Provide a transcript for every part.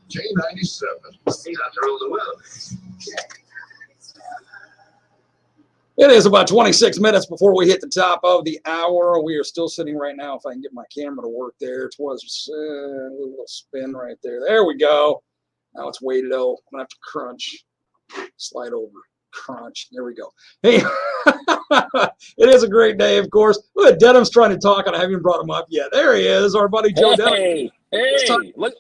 K97. See that around the world. It is about 26 minutes before we hit the top of the hour. We are still sitting right now. If I can get my camera to work there, it was a little spin right there. There we go. Now it's way low. I'm gonna have to crunch, slide over, crunch. There we go. Hey, it is a great day, of course. Look at Denim's trying to talk, and I haven't even brought him up yet. There he is, our buddy Joe Denim. Hey, look,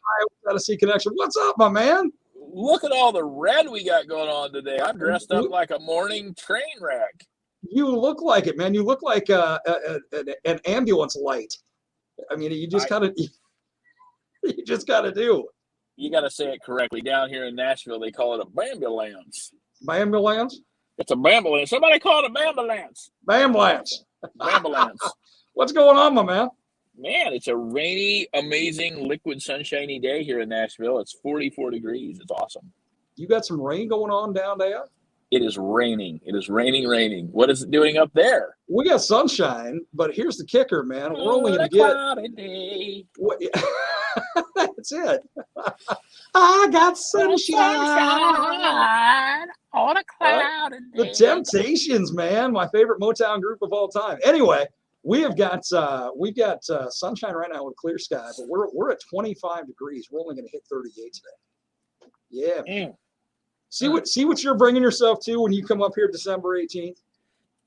Odyssey Connection. What's up, my man? Look at all the red we got going on today. I'm dressed up like a morning train wreck. You look like it, man. You look like an ambulance light. I mean, you just gotta do. You got to say it correctly. Down here in Nashville, they call it a bambulance. Bambulance? It's a bambulance. Somebody call it a bambulance. Bambulance. Bambulance. What's going on, my man? Man, it's a rainy, amazing, liquid, sunshiny day here in Nashville. It's 44 degrees. It's awesome. You got some rain going on down there? It is raining. It is raining. What is it doing up there? We got sunshine, but here's the kicker, man. We're only going to get... cloudy day. That's it. I got sunshine on a cloudy day. The Temptations, man. My favorite Motown group of all time. Anyway, we've got sunshine right now with clear sky, but we're at 25 degrees. We're only going to hit 38 today. Yeah. See what you're bringing yourself to when you come up here December 18th.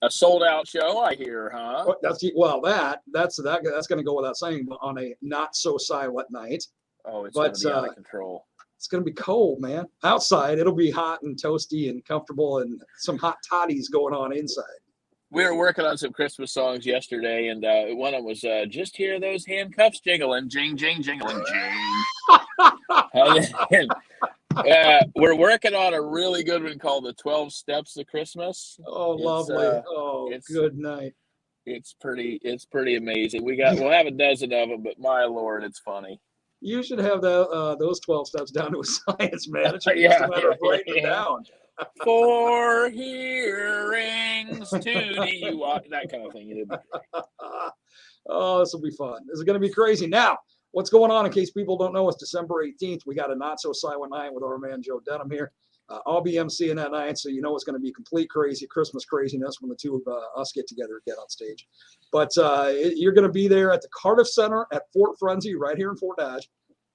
A sold out show, I hear, huh? That's going to go without saying. But on a not so silent night. Oh, it's going to be out of control. It's going to be cold, man. Outside, it'll be hot and toasty and comfortable, and some hot toddies going on inside. We were working on some Christmas songs yesterday, and one of them was "Just Hear Those Handcuffs Jingling, Jing, Jing, Jingling, Jing." We're working on a really good one called "The 12 Steps of Christmas." Oh, lovely! Good night. It's pretty amazing. We'll have a dozen of them, but my Lord, it's funny. You should have those 12 steps down to a science, man. It should be just a matter of writing it down. 4 hearings, 2 DUI, that kind of thing. Oh, this will be fun. This is going to be crazy. Now, what's going on, in case people don't know, it's December 18th. We got a not-so-silent night with our man Joe Denim here. I'll be emceeing that night, so you know it's going to be complete crazy Christmas craziness when the two of us get together and get on stage. But you're going to be there at the Cardiff Center at Fort Frenzy right here in Fort Dodge.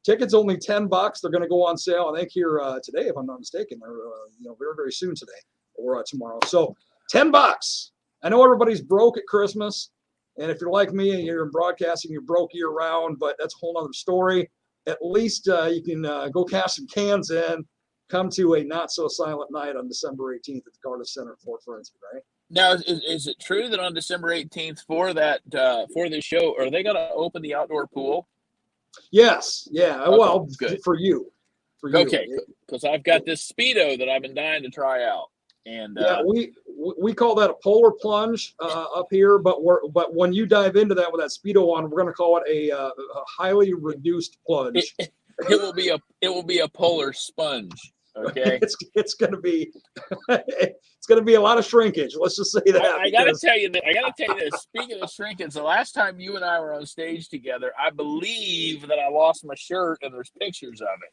Tickets only $10. They're going to go on sale, I think, here today, if I'm not mistaken, or very, very soon today or tomorrow. So $10. I know everybody's broke at Christmas, and if you're like me and you're in broadcasting, you're broke year-round, but that's a whole other story. At least you can go cash some cans in. Come to a not-so-silent night on December 18th at the Cardiff Center at Fort Frenzy, right? Now, is it true that on December 18th for this show, are they going to open the outdoor pool? Yes. Yeah. Okay, well, good. For you. Okay, because I've got this Speedo that I've been dying to try out. And we call that a polar plunge up here, but when you dive into that with that Speedo on, we're going to call it a highly reduced plunge. It will be a polar sponge. Okay, it's going to be a lot of shrinkage. Let's just say that. I got to tell you this. Speaking of shrinkage, the last time you and I were on stage together, I believe that I lost my shirt, and there's pictures of it.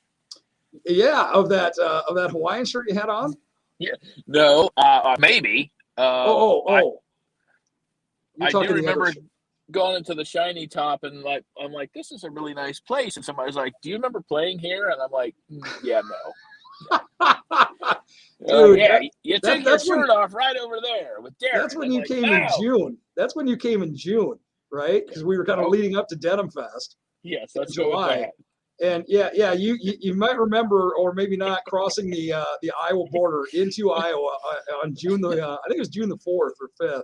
Yeah, of that Hawaiian shirt you had on. Yeah, no, maybe. I do remember going into the Shiny Top, and I'm like, this is a really nice place. And somebody's like, do you remember playing here? And I'm like, yeah, no. Dude, you took your shirt off right over there with Darren. That's when you came in June. That's when you came in June, right? Because we were kind of leading up to Denim Fest. Yes, that's July. And you might remember, or maybe not, crossing the Iowa border into Iowa on June I think it was June the 4th or 5th,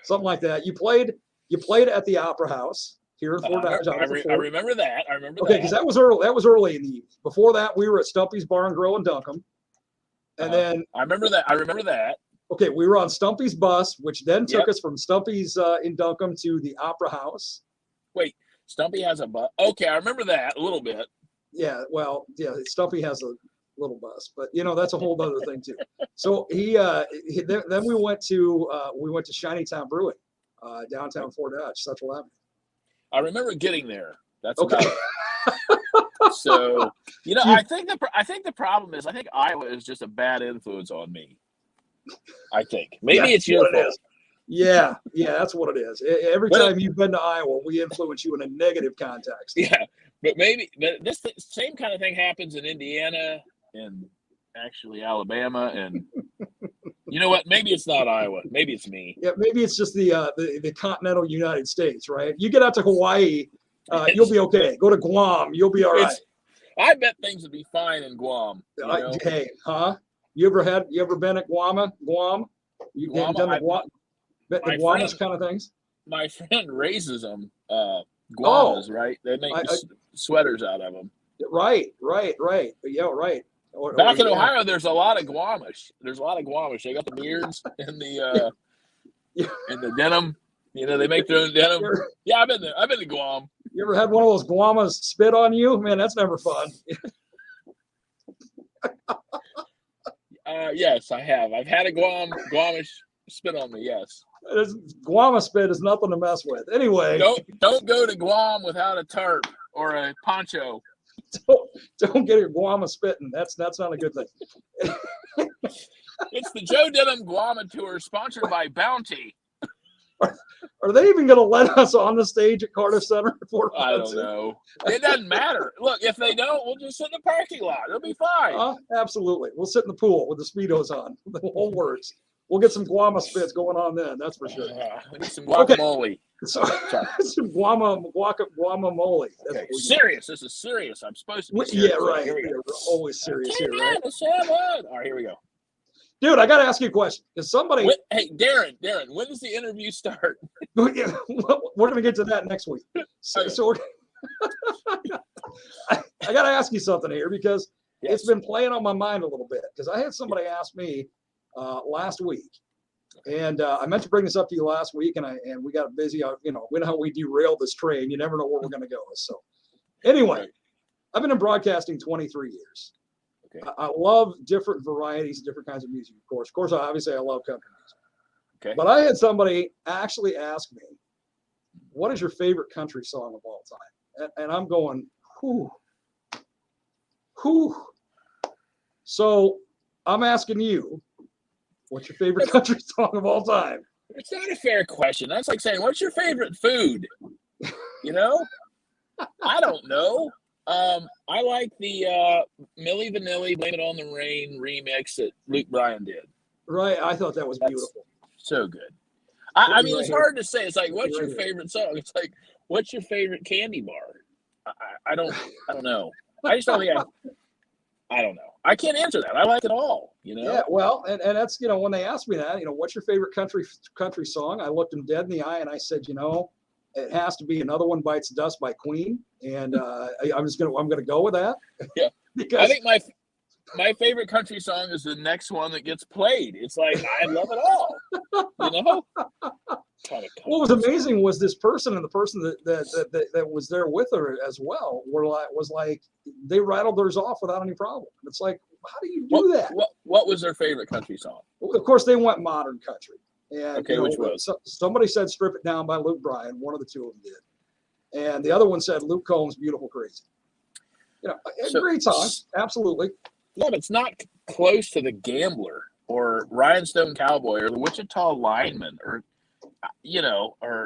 something like that. You played at the Opera House here in Fort Dodge. I remember that. Okay, because that was early. That was early in the evening. Before that, we were at Stumpy's Bar and Grill in Duncombe, and then I remember that. Okay, we were on Stumpy's bus, which then took us from Stumpy's in Duncombe to the Opera House. Wait, Stumpy has a bus. Okay, I remember that a little bit. Yeah, well, yeah, Stumpy has a little bus, but that's a whole other thing too. So then we went to Shiny Town Brewing, downtown Fort Dodge, Central Avenue. I remember getting there. That's okay. About it. So, I think the problem is I think Iowa is just a bad influence on me. I think maybe it's your fault. Yeah, that's what it is. Every time you've been to Iowa, we influence you in a negative context. Yeah, but this same kind of thing happens in Indiana and actually Alabama, and you know what? Maybe it's not Iowa. Maybe it's me. Yeah, maybe it's just the continental United States, right? You get out to Hawaii, you'll be okay. Go to Guam, you'll be all right. I bet things would be fine in Guam. Hey, huh? You ever been at Guam? You done the Guamish kind of things? My friend raises them, guamas, right? They make sweaters out of them. Right. Yeah, right. Back in Ohio, there's a lot of Guamish. They got the beards and the denim. They make their own denim. Yeah, I've been there. I've been to Guam. You ever had one of those Guamas spit on you? Man, that's never fun. Yes, I have. I've had a Guamish spit on me. Yes. Guama spit is nothing to mess with. Anyway, don't go to Guam without a tarp or a poncho. Don't get your Guama spitting. That's not a good thing. It's the Joe Denim Guama tour, sponsored by Bounty. Are they even going to let us on the stage at Cardiff Center? I don't know. It doesn't matter. Look, if they don't, we'll just sit in the parking lot. It'll be fine. Absolutely. We'll sit in the pool with the Speedos on. The whole works. We'll get some Guama spits going on then. That's for sure. We need some guacamole. Okay. So, some guacamole. Okay. Serious. This is serious. I'm supposed to be serious. Yeah, right. We're always serious here, right? All right, here we go. Dude, I got to ask you a question. Because somebody... Hey, Darren, when does the interview start? We're going to get to that next week. So I got to ask you something here because it's been playing on my mind a little bit. Because I had somebody ask me last week. And I meant to bring this up to you last week, and we got busy. We know how we derail this train. You never know where we're going to go. So anyway, I've been in broadcasting 23 years. Okay. I love different varieties, different kinds of music, of course. Of course, obviously, I love country music. Okay. But I had somebody actually ask me, what is your favorite country song of all time? And I'm going, whew. So I'm asking you, what's your favorite country song of all time? It's not a fair question. That's like saying, what's your favorite food? I don't know. I like the Milli Vanilli Blame It on the Rain remix that Luke Bryan did. Right. I thought that was beautiful. So good. I mean, it's hard to say. It's like, what's your favorite song? It's like, what's your favorite candy bar? I don't know. I just don't think I don't know. I can't answer that. I like it all, Yeah, well, and that's, when they asked me that, what's your favorite country song? I looked them dead in the eye and I said, it has to be Another One Bites Dust by Queen. And I'm going to go with that. Yeah. Because I think my favorite country song is the next one that gets played. It's like, I love it all, What was amazing was this person and the person that was there with her as well was like, they rattled theirs off without any problem. It's like, how do you do that? What was their favorite country song? Well, of course, they went modern country. And, which was? Somebody said Strip It Down by Luke Bryan. One of the two of them did. And the other one said Luke Combs' Beautiful Crazy. Great song. Absolutely. No, but it's not close to The Gambler or Rhinestone Cowboy or The Wichita Lineman or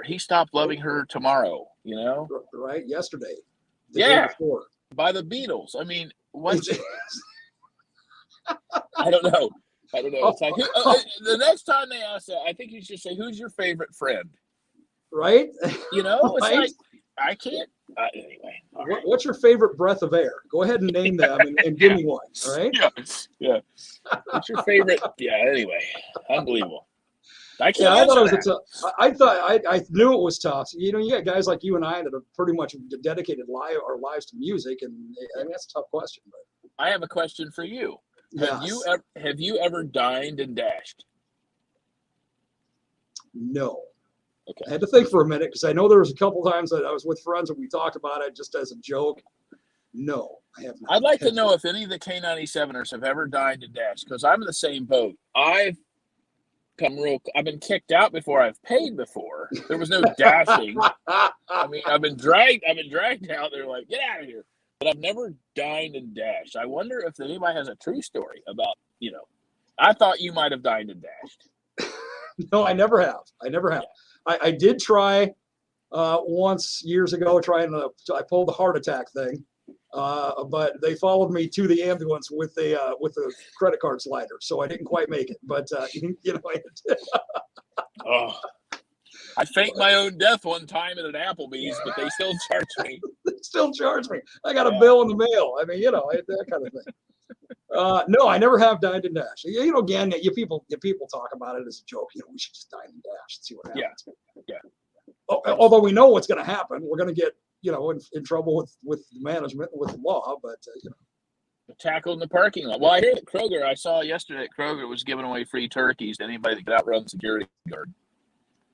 He Stopped Loving Her Tomorrow, Right, yesterday. Day before. By the Beatles. I mean, what? I don't know. It's like, the next time they ask that, I think you should say, who's your favorite friend? Right? It's like, I can't. Anyway. Right. What's your favorite breath of air? Go ahead and name them and give me one. All right? Yeah. What's your favorite? Yeah, anyway. Unbelievable. I can't I thought it was I knew it was tough. You got guys like you and I that have pretty much dedicated our lives to music, and I mean, that's a tough question. But I have a question for you. Yes. Have you ever dined and dashed? No. Okay. I had to think for a minute because I know there was a couple times that I was with friends and we talked about it just as a joke. No, I have not. I'd like to know if any of the K97ers have ever dined and dashed, because I'm in the same boat. I've been kicked out before I've paid before. There was no dashing. I mean, I've been dragged out there like, get out of here. but I've never dined and dashed. I wonder if anybody has a true story about, I thought you might have dined and dashed. No, I never have. I did try once years ago, I pulled the heart attack thing. But they followed me to the ambulance with the credit card slider, so I didn't quite make it. But Oh, I faked my own death one time at an Applebee's, but they still charged me. They still charge me. I got a bill in the mail. I mean, that kind of thing. No, I never have dined and dashed. Again, you people talk about it as a joke. We should just dine and dash and see what happens. Yeah. Although we know what's going to happen, we're going to get in trouble with management and with the law, but tackled in the parking lot. Well, I hear that Kroger, I saw yesterday that Kroger was giving away free turkeys to anybody that could outrun the security guard.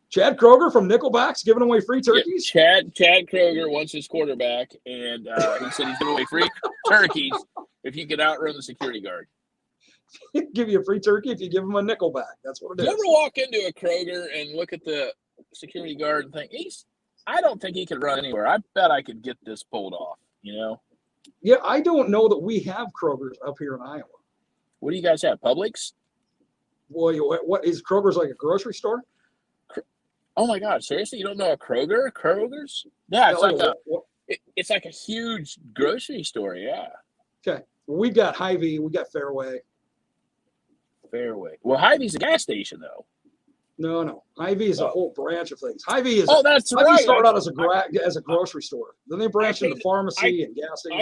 Chad Kroger from Nickelback's giving away free turkeys? Yeah, Chad Kroger wants his quarterback, and he said he's giving away free turkeys if you could outrun the security guard. He'll give you a free turkey if you give him a Nickelback. That's what it is. You ever walk into a Kroger and look at the security guard and think, I don't think he could run anywhere. I bet I could get this pulled off, Yeah, I don't know that we have Kroger's up here in Iowa. What do you guys have? Publix? Boy, what is Kroger's like a grocery store? Oh my God! Seriously, you don't know a Kroger? Kroger's? Yeah, it's like a huge grocery store. Yeah. Okay, well, we've got Hy-Vee, we got Fairway. Well, Hy-Vee's a gas station, though. No. Hy-Vee is a whole branch of things. Hy-Vee is. Oh, that's right. Hy-Vee started out as a grocery store. Then they branched into pharmacy and gas station.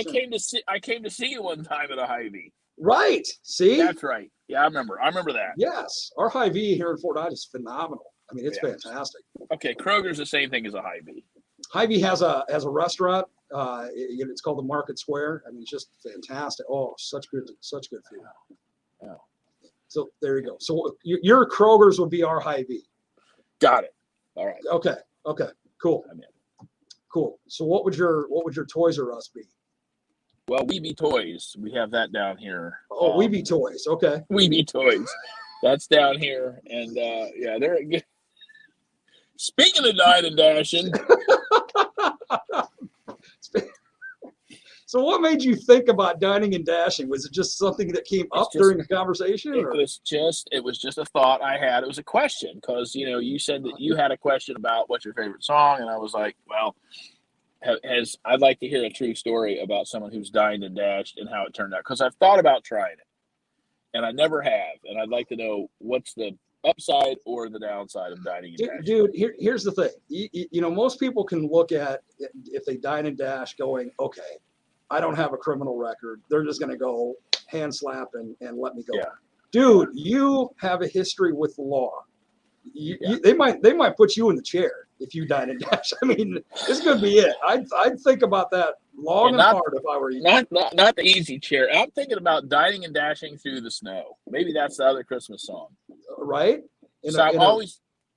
I came to see you one time at a Hy-Vee. Right. See. That's right. Yeah, I remember that. Yes, our Hy-Vee here in Fort Dodge is phenomenal. I mean, it's fantastic. Okay, Kroger's the same thing as a Hy-Vee. Hy-Vee has a restaurant. It's called the Market Square. I mean, it's just fantastic. Oh, such good food. Oh. So there you go. So your Kroger's would be our Hy-Vee. Got it. All right. Okay. Cool. I'm in. Cool. So what would your Toys R Us be? Well, We Be Toys. We have that down here. Oh, We Be Toys. Okay. We Be Toys. That's down here, and they're good. Speaking of dine and dashing. So what made you think about dining and dashing? Was it just something that came up during the conversation? It was just a thought I had. It was a question because, you said that you had a question about what's your favorite song. And I was like, well, I'd like to hear a true story about someone who's dined and dashed and how it turned out. Because I've thought about trying it and I never have. And I'd like to know what's the upside or the downside of dining and dashing. Dude, here's the thing. Most people can look at if they dine and dash going, okay, I don't have a criminal record. They're just going to go hand slap and let me go. Yeah. Dude, you have a history with the law. They might put you in the chair if you dine and dash. I mean, this could be it. I'd think about that long and hard if I were you. Not the easy chair. I'm thinking about dining and dashing through the snow. Maybe that's the other Christmas song. Right? I'm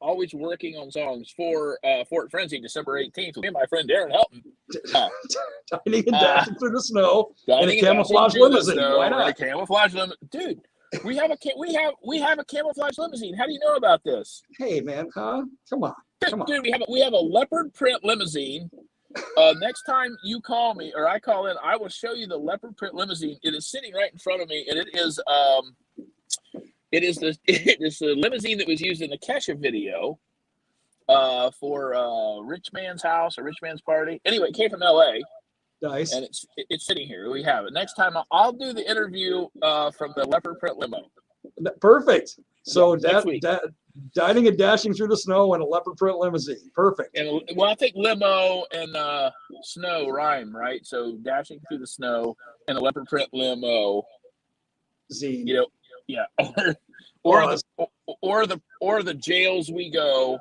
always working on songs for Fort Frenzy, December 18th. Me and my friend Darren Helton. Dining and dashing through the snow in a camouflage limousine. Why not? A camouflage limousine, dude. We have a camouflage limousine. How do you know about this? Hey man, huh? Come on. Dude, we have a leopard print limousine. Next time you call me or I call in, I will show you the leopard print limousine. It is sitting right in front of me, and it is the limousine that was used in the Kesha video for Rich Man's House or Rich Man's Party. Anyway, it came from LA. Nice. And it's sitting here. We have it. Next time I'll do the interview from the leopard print limo. Perfect. So dining and dashing through the snow in a leopard print limousine. Perfect. And I think limo and snow rhyme, right? So dashing through the snow in a leopard print limo. Zine. Yeah. Or the jails we go,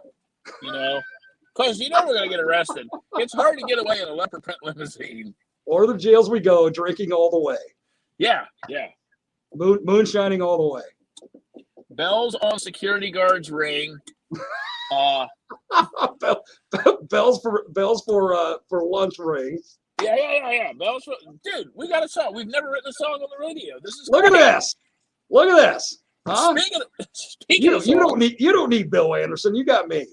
because we're gonna get arrested. It's hard to get away in a leopard print limousine. Or the jails we go, drinking all the way. Yeah. Moonshining all the way. Bells on security guard's ring. Bells for lunch rings. Yeah. Bells for, dude, we got a song. We've never written a song on the radio. This is Look at this. Huh? Speaking of you don't need Bill Anderson. You got me.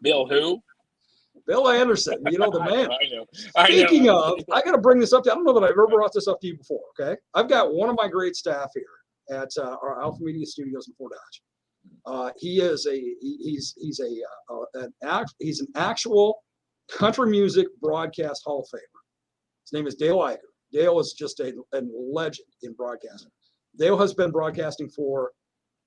Bill who? Bill Anderson, you know, the man. I know. Speaking of, I got to bring this up to you. I don't know that I've ever brought this up to you before, okay? I've got one of my great staff here at our Alpha Media Studios in Fort Dodge. He's an actual country music broadcast Hall of Famer. His name is Dale Iker. Dale is just a legend in broadcasting. Dale has been broadcasting for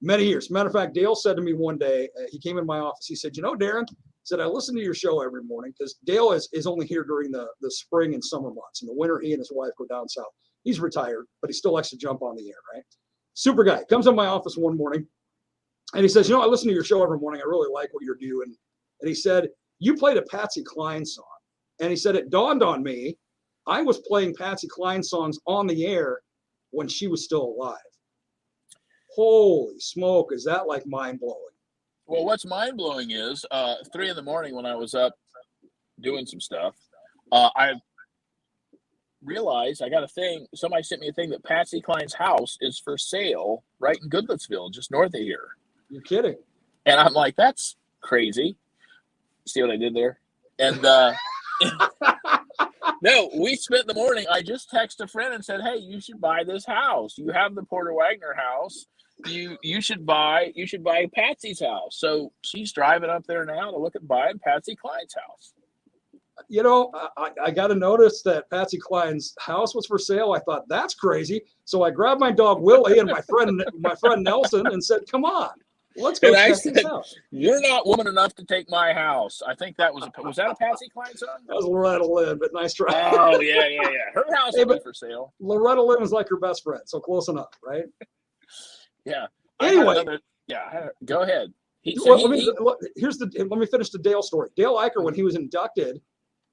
many years. Matter of fact, Dale said to me one day, he came in my office, he said, you know, Darren, said, I listen to your show every morning because Dale is only here during the spring and summer months. In the winter, he and his wife go down south. He's retired, but he still likes to jump on the air, right? Super guy. Comes in my office one morning, and he says, you know, I listen to your show every morning. I really like what you're doing. And he said, you played a Patsy Cline song. And he said, it dawned on me, I was playing Patsy Cline songs on the air when she was still alive. Holy smoke, is that like mind-blowing? Well, what's mind-blowing is 3 in the morning when I was up doing some stuff, I realized I got a thing. Somebody sent me a thing that Patsy Cline's house is for sale right in Goodlettsville, just north of here. You're kidding. And I'm like, that's crazy. See what I did there? And no, we spent the morning. I just texted a friend and said, hey, you should buy this house. You have the Porter Wagner house. You should buy Patsy's house. So she's driving up there now to look at buying Patsy Cline's house. You know, I got to notice that Patsy Cline's house was for sale. I thought, that's crazy. So I grabbed my dog Willie and my friend Nelson and said, come on, let's go check this out. You're not woman enough to take my house. I think that was that a Patsy Cline song? That was Loretta Lynn, but nice try. Oh, yeah. Her house will be for sale. Loretta Lynn was like her best friend, so close enough, right? Yeah. Anyway. Go ahead. Let me finish the Dale story. Dale Iker, when he was inducted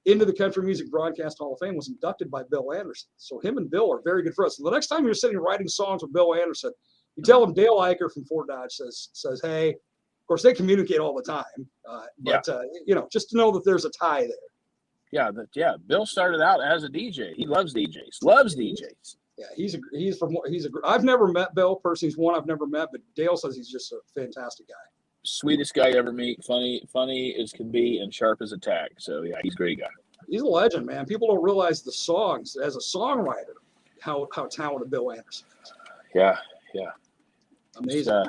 into the Country Music Broadcast Hall of Fame, was inducted by Bill Anderson. So him and Bill are very good friends. So the next time you're sitting writing songs with Bill Anderson, you tell him Dale Iker from Fort Dodge says, hey, of course they communicate all the time, you know, just to know that there's a tie there. Yeah. Bill started out as a DJ. He loves DJs. Yeah, I've never met Bill personally. He's one I've never met, but Dale says he's just a fantastic guy. Sweetest guy you ever meet. Funny as can be and sharp as a tack. So yeah, he's a great guy. He's a legend, man. People don't realize the songs as a songwriter, how talented Bill Anderson is. Yeah. Amazing.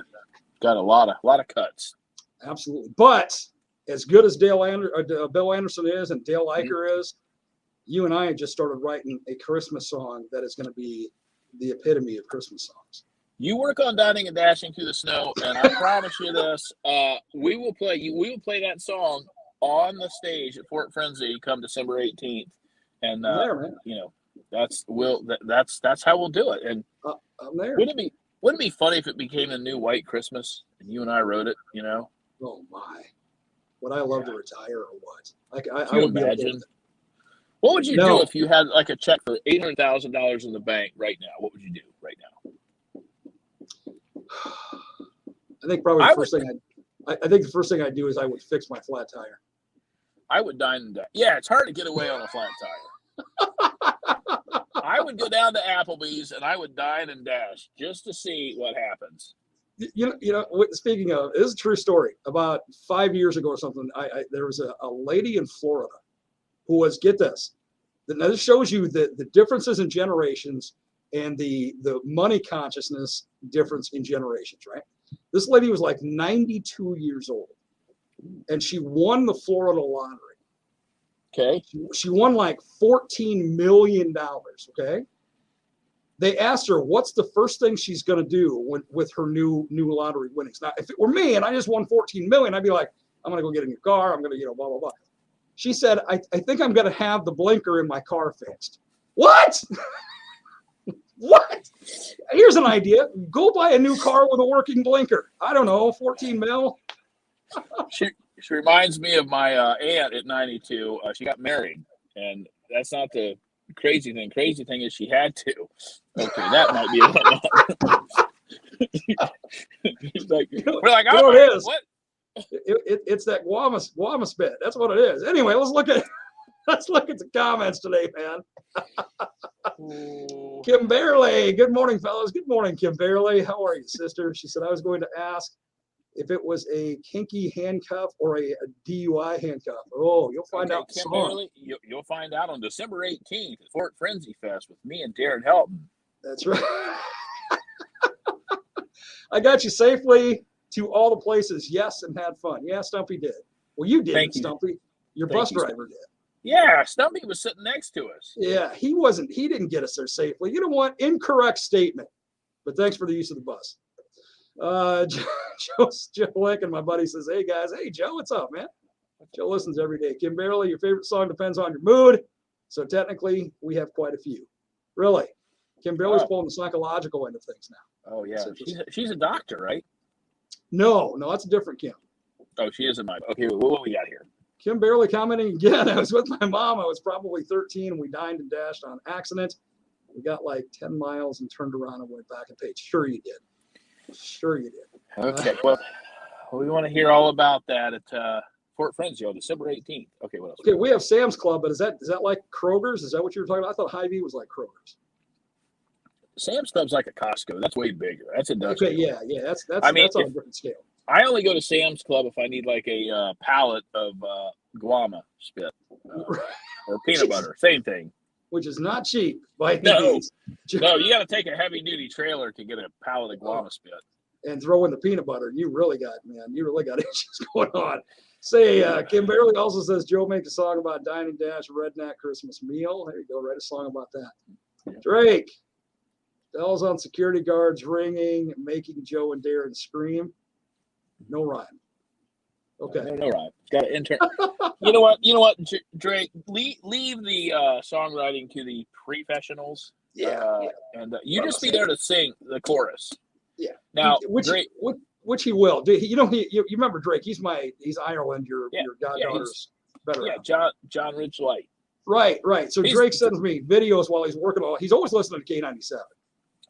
Got a lot of cuts. Absolutely. But as good as Bill Anderson is and Dale Iker is, you and I just started writing a Christmas song that is going to be the epitome of Christmas songs. You work on Dining and Dashing Through the Snow, and I promise you this: we will play that song on the stage at Fort Frenzy come December 18th, and you know that's how we'll do it. And I'm there. Wouldn't it be funny if it became the new White Christmas and you and I wrote it? You know? Oh my! Would I love to retire or what? I would imagine. What would you do if you had like a check for $800,000 in the bank right now? What would you do right now? I think probably the first thing I'd do is I would fix my flat tire. I would dine and dash. Yeah, it's hard to get away on a flat tire. I would go down to Applebee's and I would dine and dash just to see what happens. You know. Speaking of, this is a true story. About 5 years ago or something, there was a lady in Florida who was, get this. Now this shows you the differences in generations and the money consciousness difference in generations, right? This lady was like 92 years old, and she won the Florida lottery. Okay. She won like $14 million, okay? They asked her, what's the first thing she's going to do with her new lottery winnings? Now, if it were me and I just won $14 million, I'd be like, I'm going to go get a new car. I'm going to, blah, blah, blah. She said, I think I'm going to have the blinker in my car fixed. What? What? Here's an idea. Go buy a new car with a working blinker. I don't know, 14 mil. She reminds me of my aunt at 92. She got married, and that's not the crazy thing. Crazy thing is she had to. Okay, that might be we're like, oh, it is. What? It's that Guamas bit. That's what it is. Anyway, let's look at the comments today, man. Kim Barely, good morning, fellas. Good morning, Kim Barely. How are you, sister? She said, I was going to ask if it was a kinky handcuff or a DUI handcuff. Oh, you'll find out. Kimberly, you'll find out on December 18th at Fort Frenzy Fest with me and Darren Helton. That's right. I got you safely to all the places. Yes, and had fun. Yeah, Stumpy did. Well, you did, Stumpy. Your bus driver did. Yeah, Stumpy was sitting next to us. Yeah, he wasn't. He didn't get us there safely. You know what? Incorrect statement. But thanks for the use of the bus. Joe Lincoln, my buddy, says, hey, guys. Hey, Joe, what's up, man? Joe listens every day. Kim Barely, your favorite song depends on your mood. So technically, we have quite a few. Really? Kim Barely's pulling the psychological end of things now. Oh, yeah. She's a doctor, right? No, that's a different Kim. Oh, she isn't mine. Okay, what we got here? Kim Barely commenting again. I was with my mom. I was probably 13, and we dined and dashed on accident. We got like 10 miles and turned around and went back and paid. Sure you did. Okay, well, we want to hear all about that at Fort Frenzy on December 18th. Okay, what else? Okay, we have Sam's Club, but is that like Kroger's? Is that what you were talking about? I thought Hy-Vee was like Kroger's. Sam's Club's like a Costco. That's way bigger. That's industrial. Okay, yeah. That's on a different scale. I only go to Sam's Club if I need like a pallet of guava spit or peanut butter. Same thing. Which is not cheap. By no, you got to take a heavy-duty trailer to get a pallet of guava spit. And throw in the peanut butter. You really got issues going on. Say, Kim Barely also says, Joe make a song about Dine and Dash redneck Christmas meal. There you go. Write a song about that. Yeah. Drake. Bells on security guards ringing, making Joe and Darren scream. No rhyme. Okay. No rhyme. Got to intern. You know what, Drake? Leave the songwriting to the professionals. Yeah. And you just be there to sing the chorus. Yeah. Now, Drake, which he will. You remember Drake? He's Ireland. Your goddaughter's better. Yeah, John Rich Light. Right. So Drake sends me videos while he's working on. He's always listening to K97.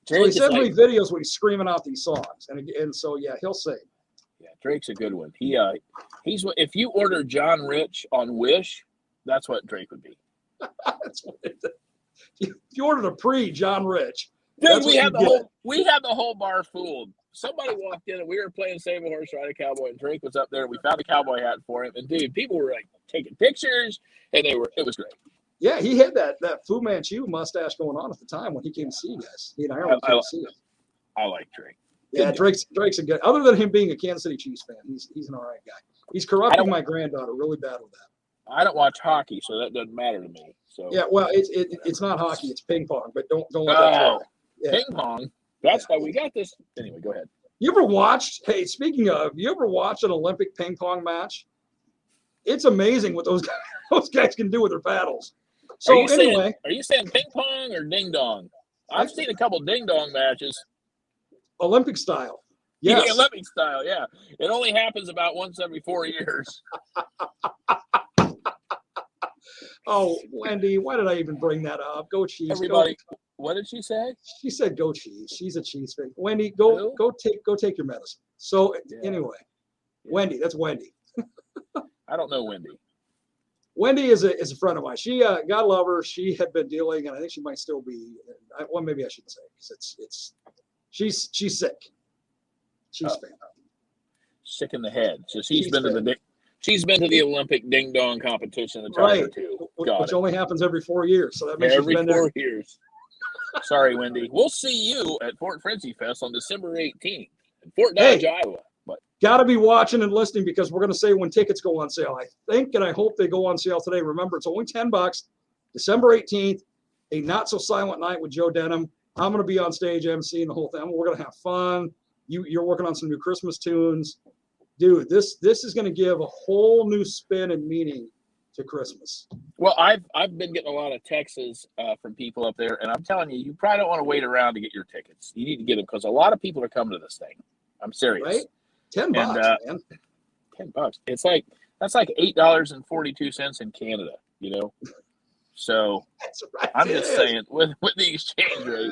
So he sends me videos when he's screaming out these songs, and so yeah, he'll sing. Yeah, Drake's a good one. He's if you order John Rich on Wish, that's what Drake would be. That's what if you ordered a John Rich, dude, we had the whole bar fooled. Somebody walked in and we were playing Save a Horse, Ride a Cowboy, and Drake was up there. We found a cowboy hat for him, and dude, people were like taking pictures, and it was great. Yeah, he had that Fu Manchu mustache going on at the time when he came to see you guys. He and Ireland came to see us. I like Drake. Yeah, Drake's a good. Other than him being a Kansas City Chiefs fan, he's an all right guy. He's corrupting my granddaughter really bad with that. I don't watch hockey, so that doesn't matter to me. So yeah, well, it's not hockey, it's ping pong. But don't let that go. Ping pong. That's how we got this. Anyway, go ahead. You ever watched? Hey, speaking of, you ever watched an Olympic ping pong match? It's amazing what those guys can do with their paddles. So are you saying ping pong or ding dong? I've seen a couple ding dong matches. Olympic style. Yes. Yeah, Olympic style, yeah. It only happens about once every 4 years. Oh, Wendy, why did I even bring that up? Go Chiefs. Everybody, what did she say? She said go Chiefs. She's a Chiefs fan. Wendy, go take your medicine. So anyway, Wendy, that's Wendy. I don't know Wendy. Wendy is a friend of mine. She, God love her, she had been dealing, and I think she might still be. Well, maybe I shouldn't say because she's sick. She's sick in the head. So she's been to the Olympic ding dong competition a time or two. Which only happens every 4 years. So that means every 4 years. Sorry, Wendy. We'll see you at Fort Frenzy Fest on December 18th in Fort Dodge, Iowa. Got to be watching and listening because we're going to say when tickets go on sale. I think and I hope they go on sale today. Remember, it's only $10. December 18th, a not so silent night with Joe Denim. I'm going to be on stage emceeing the whole thing. We're going to have fun. You're working on some new Christmas tunes. Dude, this is going to give a whole new spin and meaning to Christmas. Well, I've been getting a lot of texts from people up there, and I'm telling you, you probably don't want to wait around to get your tickets. You need to get them because a lot of people are coming to this thing. I'm serious. Right? $10, man. $10. It's like that's like $8.42 in Canada, you know. So right, I'm just saying with the exchange rate.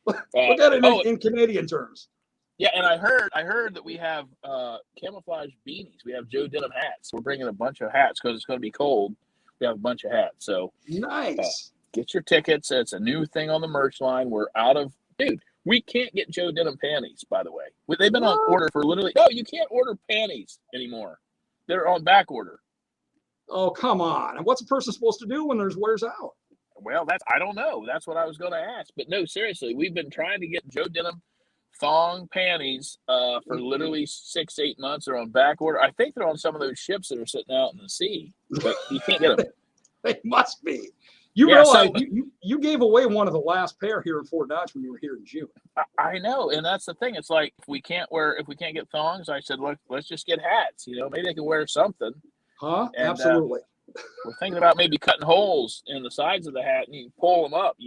Look at it in Canadian terms. Yeah, and I heard that we have camouflage beanies. We have Joe Denim hats. We're bringing a bunch of hats because it's going to be cold. We have a bunch of hats. So nice. Get your tickets. It's a new thing on the merch line. We're We can't get Joe Denim panties, by the way. They've been on order for literally. No, you can't order panties anymore. They're on back order. Oh, come on. And what's a person supposed to do when theirs wears out? Well, I don't know. That's what I was going to ask. But no, seriously, we've been trying to get Joe Denim thong panties for literally 6-8 months. They're on back order. I think they're on some of those ships that are sitting out in the sea, but you can't get them. They must be. You realize you gave away one of the last pair here in Fort Dodge when you were here in June. I know, and that's the thing. It's like if we can't get thongs, I said, look, let's just get hats. Maybe they can wear something. Huh? And, absolutely. We're thinking about maybe cutting holes in the sides of the hat and you can pull them up.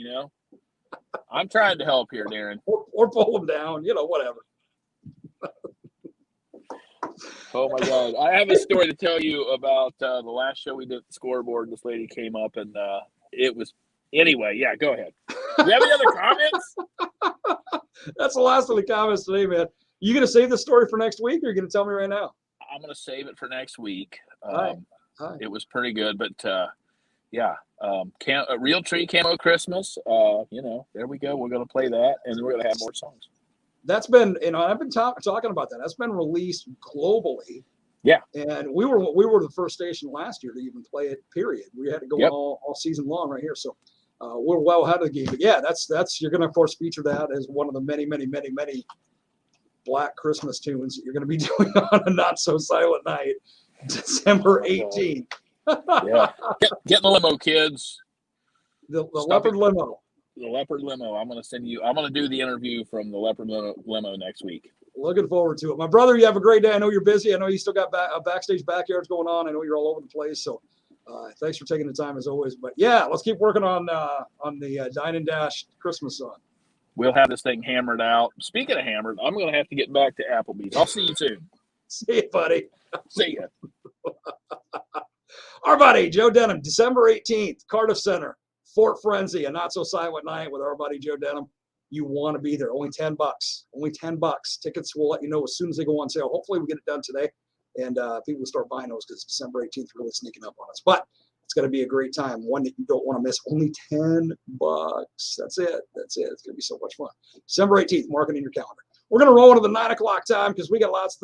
I'm trying to help here, Darren. Or pull them down. Whatever. Oh my God! I have a story to tell you about the last show we did at the scoreboard. This lady came up and it was anyway. Yeah, go ahead. Do you have any other comments? That's the last of the comments today, man. You gonna save the story for next week, or are you gonna tell me right now? I'm gonna save it for next week. Hi. It was pretty good, but Real Tree Camo Christmas. There we go. We're gonna play that, and we're gonna have more songs. That's been, I've been talking about that. That's been released globally. Yeah. And we were the first station last year to even play it, period. We had to go all season long right here. So we're well ahead of the game. But yeah, that's you're going to, of course, feature that as one of the many, many, many, many Black Christmas tunes that you're going to be doing on a Not So Silent Night, December 18th. Yeah. Get in the limo, kids. The Leopard Limo. The Leopard Limo. I'm going to do the interview from the Leopard Limo next week. Looking forward to it. My brother, you have a great day. I know you're busy. I know you still got backstage backyards going on. I know you're all over the place. So thanks for taking the time as always. But yeah, let's keep working on the Dine and Dash Christmas song. We'll have this thing hammered out. Speaking of hammered, I'm going to have to get back to Applebee's. I'll see you soon. See you, buddy. See ya. Our buddy, Joe Denim, December 18th, Cardiff Center. Fort Frenzy, a Not So Silent Night with our buddy Joe Denim. You want to be there. Only $10. Only $10. Tickets, we'll let you know as soon as they go on sale. Hopefully we get it done today. And people will start buying those because December 18th really sneaking up on us. But it's going to be a great time. One that you don't want to miss. Only $10. That's it. It's going to be so much fun. December 18th, mark it in your calendar. We're going to roll into the 9 o'clock time because we got lots of